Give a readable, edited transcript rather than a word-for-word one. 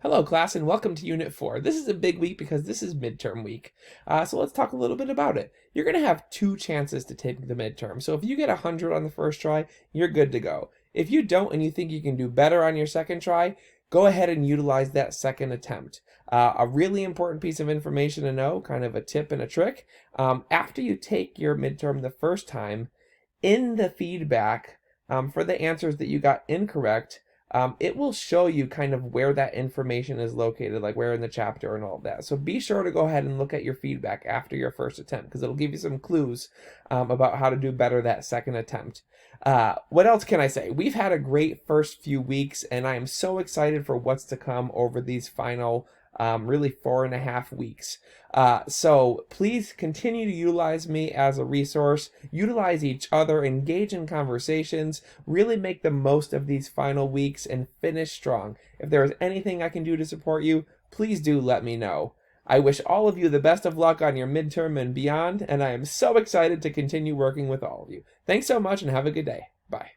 Hello, class, and welcome to Unit 4. This is a big week because this is midterm week. So let's talk a little bit about it. You're going to have two chances to take the midterm. So if you get 100 on the first try, you're good to go. If you don't and you think you can do better on your second try, go ahead and utilize that second attempt. A really important piece of information to know, kind of a tip and a trick, after you take your midterm the first time, in the feedback for the answers that you got incorrect, it will show you kind of where that information is located, like where in the chapter and all of that. So be sure to go ahead and look at your feedback after your first attempt, because it'll give you some clues about how to do better that second attempt. What else can I say? We've had a great first few weeks, and I am so excited for what's to come over these final really 4.5 weeks. So please continue to utilize me as a resource, utilize each other, engage in conversations, really make the most of these final weeks and finish strong. If there is anything I can do to support you, please do let me know. I wish all of you the best of luck on your midterm and beyond, and I am so excited to continue working with all of you. Thanks so much and have a good day. Bye.